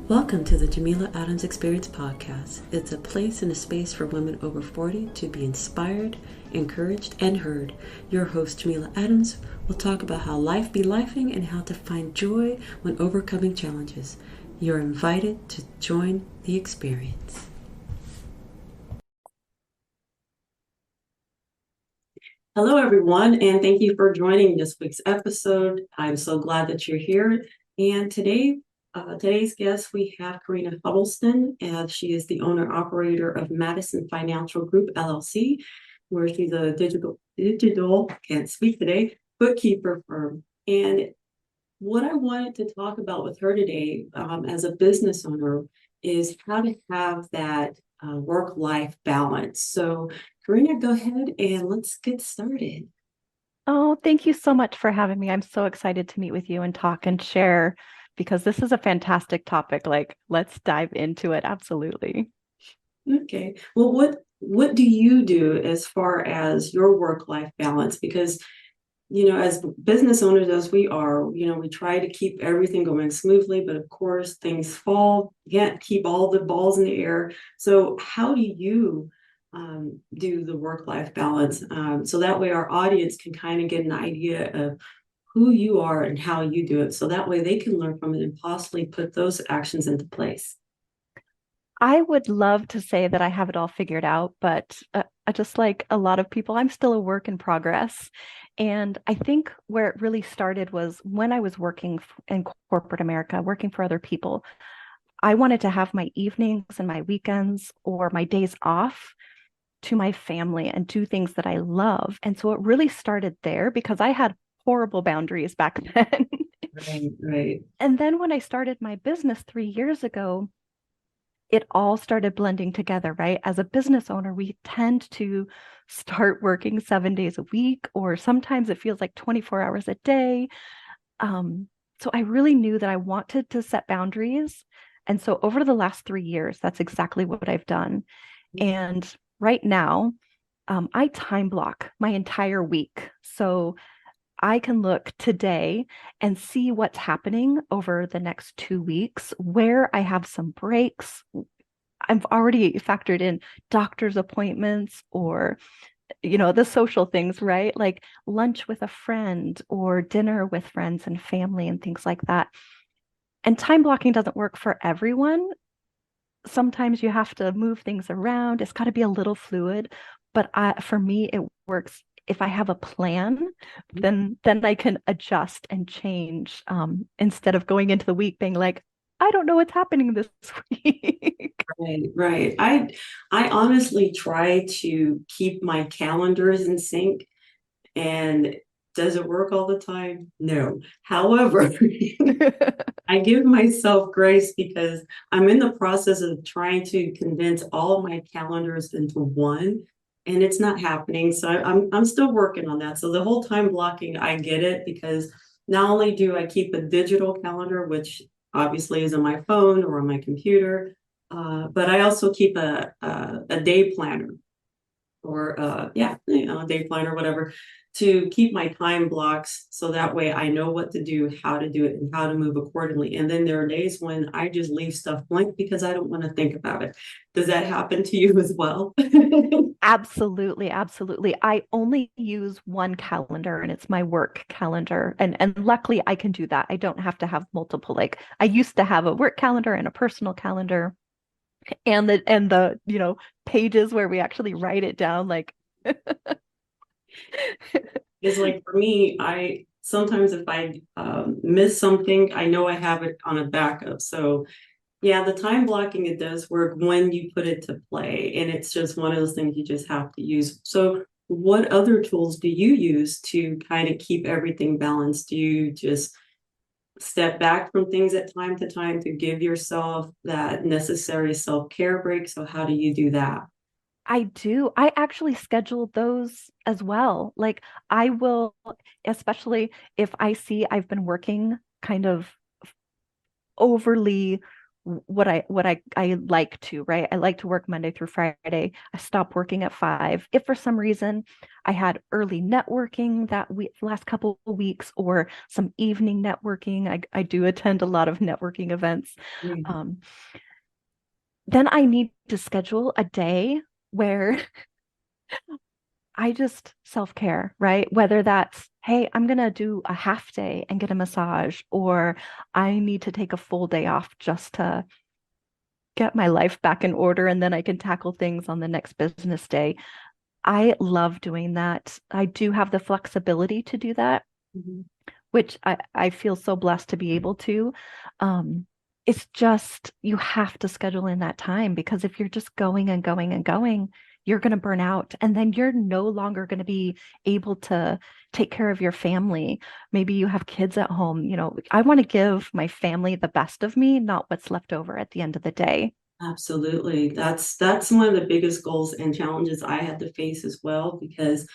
Welcome to the Jameela Adams Experience podcast. It's a place and a space for women over 40 to be inspired, encouraged, and heard. Your host, Jameela Adams, will talk about how life be lifing and how to find joy when overcoming challenges. You're invited to join the experience. Hello, everyone, and thank you for joining this week's episode. I'm so glad that you're here. And today's guest, we have Korina Huddleston, and she is the owner-operator of Madison Financial Group LLC, where she's a can't speak today, bookkeeper firm. And what I wanted to talk about with her today, as a business owner, is how to have that work-life balance. So, Karina, go ahead and let's get started. Oh, thank you so much for having me. I'm so excited to meet with you and talk and share because this is a fantastic topic. Like, let's dive into it. Absolutely. Okay. Well, what do you do as far as your work-life balance? Because as business owners as we are, we try to keep everything going smoothly, but of course things fall. You can't keep all the balls in the air. So how do you do the work-life balance? So that way our audience can kind of get an idea of who you are and how you do it. So that way they can learn from it and possibly put those actions into place. I would love to say that I have it all figured out, but just like a lot of people, I'm still a work in progress. And I think where it really started was when I was working in corporate America, working for other people. I wanted to have my evenings and my weekends or my days off to my family and do things that I love. And so it really started there because I had horrible boundaries back then. Right, right. And then when I started my business 3 years ago, it all started blending together, right? As a business owner, we tend to start working 7 days a week, or sometimes it feels like 24 hours a day. So I really knew that I wanted to set boundaries. And so over the last 3 years, that's exactly what I've done. And right now, I time block my entire week. So I can look today and see what's happening over the next 2 weeks, where I have some breaks. I've already factored in doctor's appointments or, the social things, right? Like lunch with a friend or dinner with friends and family and things like that. And time blocking doesn't work for everyone. Sometimes you have to move things around. It's got to be a little fluid, but for me, it works. If I have a plan, then I can adjust and change instead of going into the week being like, I don't know what's happening this week. Right, right. I honestly try to keep my calendars in sync. And does it work all the time? No. However, I give myself grace because I'm in the process of trying to condense all of my calendars into one, and it's not happening. So I'm still working on that. So the whole time blocking, I get it because not only do I keep a digital calendar, which obviously is on my phone or on my computer, but I also keep a day planner or a day planner, whatever, to keep my time blocks so that way I know what to do, how to do it, and how to move accordingly. And then there are days when I just leave stuff blank because I don't want to think about it. Does that happen to you as well? Absolutely, absolutely. I only use one calendar and it's my work calendar. And luckily I can do that. I don't have to have multiple. Like I used to have a work calendar and a personal calendar and the pages where we actually write it down like It's like for me, I sometimes if I miss something, I know I have it on a backup. So yeah, the time blocking, it does work when you put it to play. And it's just one of those things you just have to use. So, what other tools do you use to kind of keep everything balanced? Do you just step back from things at time to time to give yourself that necessary self-care break? So, how do you do that? I do. I actually schedule those as well. Like I will, especially if I see I've been working kind of overly what I like to, right? I like to work Monday through Friday. I stopped working at 5. If for some reason I had early networking that week, last couple of weeks, or some evening networking, I do attend a lot of networking events. Yeah. Um, then I need to schedule a day where I just self-care, right? Whether that's, hey, I'm gonna do a half day and get a massage, or I need to take a full day off just to get my life back in order and then I can tackle things on the next business day. I love doing that. I do have the flexibility to do that, Mhm. which I feel so blessed to be able to. Um, it's just you have to schedule in that time, because if you're just going and going and going, you're going to burn out. And then you're no longer going to be able to take care of your family. Maybe you have kids at home. I want to give my family the best of me, not what's left over at the end of the day. Absolutely. That's one of the biggest goals and challenges I had to face as well, because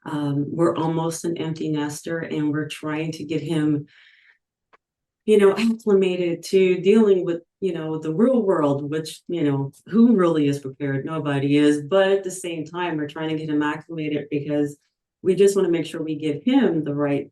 we're almost an empty nester and we're trying to get him, acclimated to dealing with, the real world, which, who really is prepared? Nobody is. But at the same time, we're trying to get him acclimated because we just want to make sure we give him the right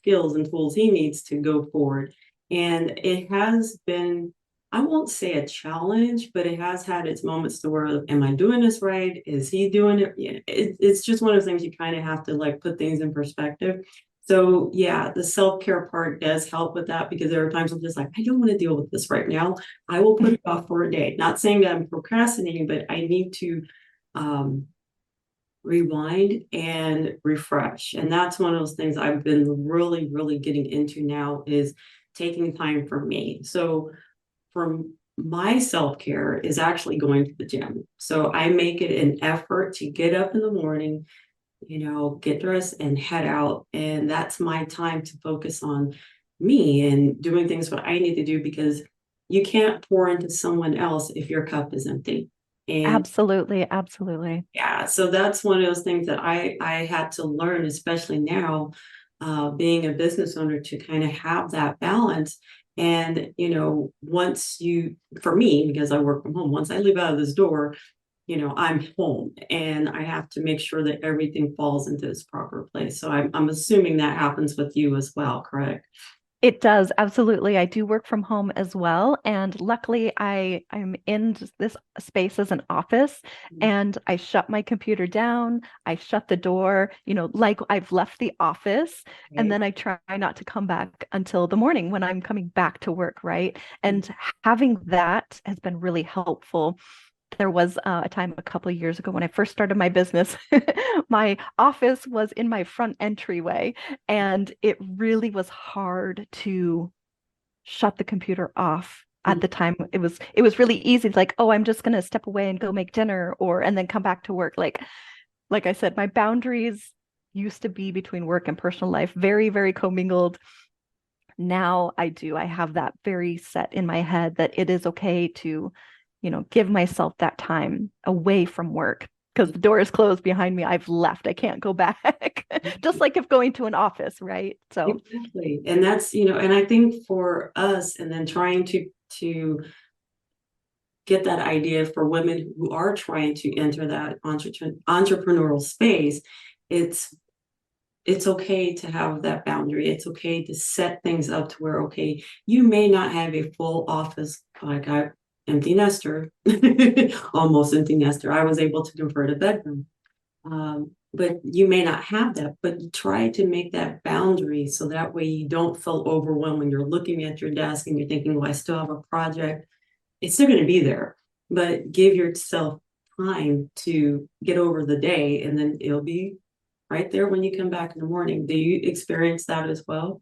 skills and tools he needs to go forward. And it has been, I won't say a challenge, but it has had its moments to where, am I doing this right? Is he doing it? Yeah, it's just one of those things you kind of have to like put things in perspective. So yeah, the self-care part does help with that, because there are times I'm just like, I don't want to deal with this right now. I will put it off for a day. Not saying that I'm procrastinating, but I need to um, rewind and refresh. And that's one of those things I've been really, really getting into now, is taking time for me. So from my self-care is actually going to the gym. So I make it an effort to get up in the morning, get dressed and head out. And that's my time to focus on me and doing things what I need to do, because you can't pour into someone else if your cup is empty. And Absolutely, absolutely. yeah, so that's one of those things that I had to learn, especially now, being a business owner, to kind of have that balance. And once for me, because I work from home, once I leave out of this door, I'm home, and I have to make sure that everything falls into its proper place. So I'm assuming that happens with you as well, correct? It does, absolutely. I do work from home as well. And luckily, I'm in this space as an office, and I shut my computer down. I shut the door, like I've left the office. And Okay. then I try not to come back until the morning when I'm coming back to work, right? And having that has been really helpful. There was a time a couple of years ago when I first started my business. My office was in my front entryway, and it really was hard to shut the computer off at the time. It was really easy. It's like, oh, I'm just gonna step away and go make dinner, or and then come back to work. Like I said, my boundaries used to be between work and personal life very, very commingled. Now I have that very set in my head that it is okay to, give myself that time away from work, because the door is closed behind me. I've left. I can't go back. Just like if going to an office, right? So Exactly. And that's, and I think for us, and then trying to get that idea for women who are trying to enter that entrepreneurial space, it's it's okay to have that boundary. It's okay to set things up to where, okay, you may not have a full office, like I empty nester, almost empty nester. I was able to convert a bedroom. But you may not have that, but you try to make that boundary so that way you don't feel overwhelmed when you're looking at your desk and you're thinking, well, I still have a project. It's still going to be there, but give yourself time to get over the day, and then it'll be right there when you come back in the morning. Do you experience that as well?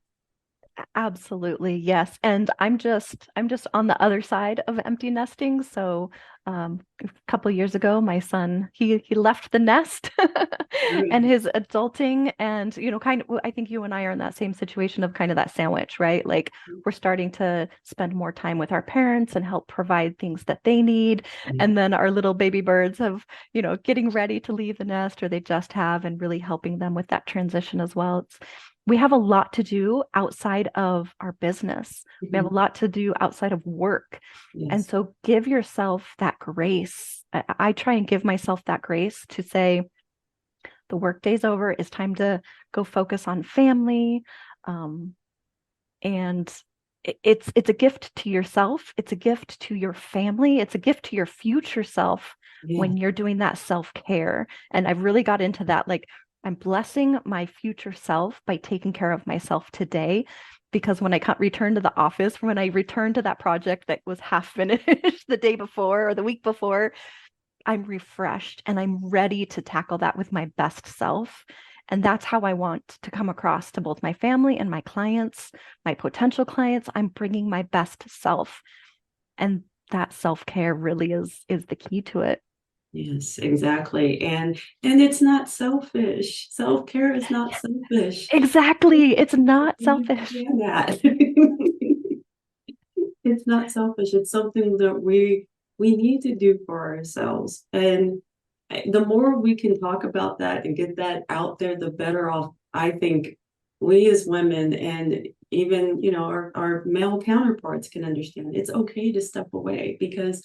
absolutely, yes. And I'm just on the other side of empty nesting. So a couple years ago, my son, he left the nest and Mm. his adulting, and kind of, I think you and I are in that same situation of kind of that sandwich, right? Like we're starting to spend more time with our parents and help provide things that they need. Yeah. And then our little baby birds have, getting ready to leave the nest, or they just have, and really helping them with that transition as well. we have a lot to do outside of our business. We have a Mhm. lot to do outside of work. And Yes. so give yourself that grace. I try and give myself that grace to say, the workday's over. It's time to go focus on family. Um, and it's a gift to yourself. It's a gift to your family. It's a gift to your future self Yeah. when you're doing that self-care. And I've really got into that. Like, I'm blessing my future self by taking care of myself today. Because when I return to the office, when I return to that project that was half finished the day before or the week before, I'm refreshed and I'm ready to tackle that with my best self. And that's how I want to come across to both my family and my clients, my potential clients. I'm bringing my best self. And that self-care really is the key to it. Yes, exactly. And it's not selfish. Self-care is not selfish. Exactly. It's not selfish. Understand that. It's not selfish. It's something that we need to do for ourselves. And the more we can talk about that and get that out there, the better off I think we as women and even, our male counterparts can understand. It's okay to step away because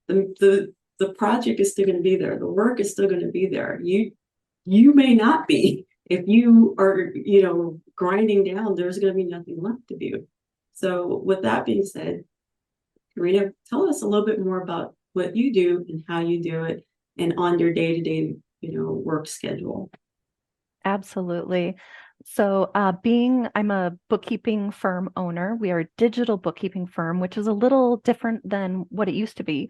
the project is still going to be there. The work is still going to be there. You may not be. If you are, grinding down, there's going to be nothing left to do. So with that being said, Korina, tell us a little bit more about what you do and how you do it and on your day-to-day, work schedule. Absolutely. So, I'm a bookkeeping firm owner. We are a digital bookkeeping firm, which is a little different than what it used to be.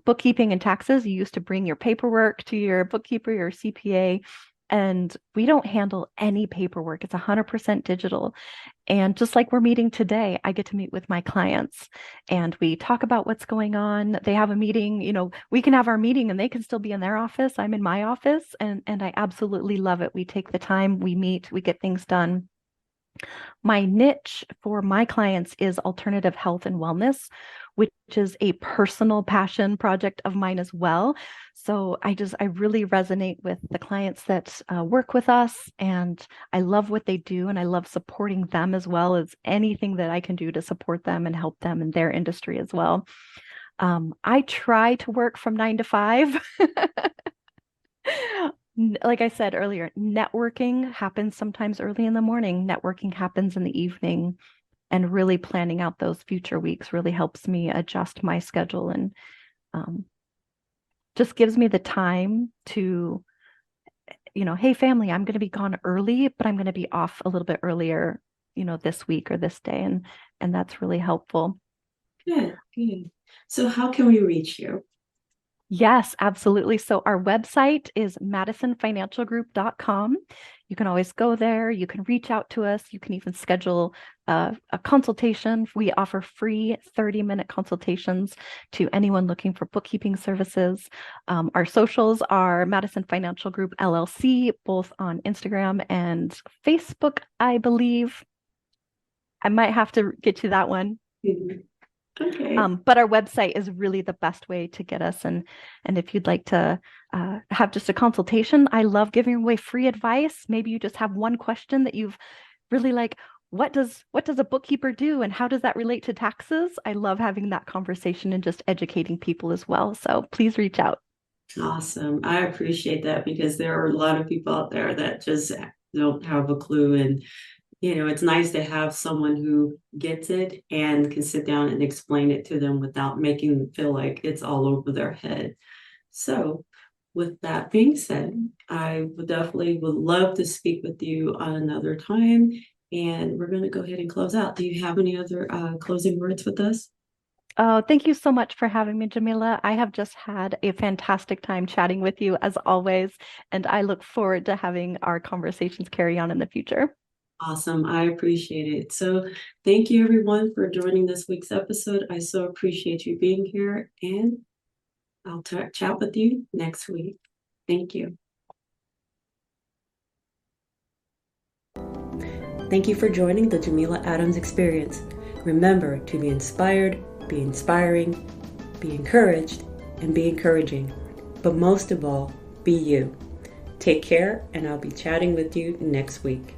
Bookkeeping and taxes, you used to bring your paperwork to your bookkeeper, your CPA, and we don't handle any paperwork. It's 100% digital. And just like we're meeting today, I get to meet with my clients and we talk about what's going on. They have a meeting, we can have our meeting and they can still be in their office. I'm in my office and I absolutely love it. We take the time, we meet, we get things done. My niche for my clients is alternative health and wellness, which is a personal passion project of mine as well. So I really resonate with the clients that work with us, and I love what they do, and I love supporting them as well as anything that I can do to support them and help them in their industry as well. I try to work from 9 to 5. Like I said earlier, networking happens sometimes early in the morning, networking happens in the evening, and really planning out those future weeks really helps me adjust my schedule and um, just gives me the time to, hey, family, I'm going to be gone early, but I'm going to be off a little bit earlier, this week or this day. And that's really helpful. Good, good. So how can we reach you? Yes, absolutely. So our website is madisonfinancialgroup.com. You can always go there. You can reach out to us. You can even schedule a consultation. We offer free 30-minute consultations to anyone looking for bookkeeping services. Our socials are Madison Financial Group LLC, both on Instagram and Facebook, I believe. I might have to get you that one. Mhm. Okay. But our website is really the best way to get us. And if you'd like to have just a consultation, I love giving away free advice. Maybe you just have one question that you've really like, what does a bookkeeper do and how does that relate to taxes? I love having that conversation and just educating people as well. So please reach out. Awesome. I appreciate that because there are a lot of people out there that just don't have a clue. And, it's nice to have someone who gets it and can sit down and explain it to them without making them feel like it's all over their head. So, with that being said, I would definitely would love to speak with you on another time. And we're going to go ahead and close out. Do you have any other closing words with us? Oh, thank you so much for having me, Jameela. I have just had a fantastic time chatting with you as always, and I look forward to having our conversations carry on in the future. Awesome. I appreciate it. So, thank you everyone for joining this week's episode. I so appreciate you being here, and I'll chat with you next week. Thank you. Thank you for joining the Jameela Adams Experience. Remember to be inspired, be inspiring, be encouraged, and be encouraging. But most of all, be you. Take care, and I'll be chatting with you next week.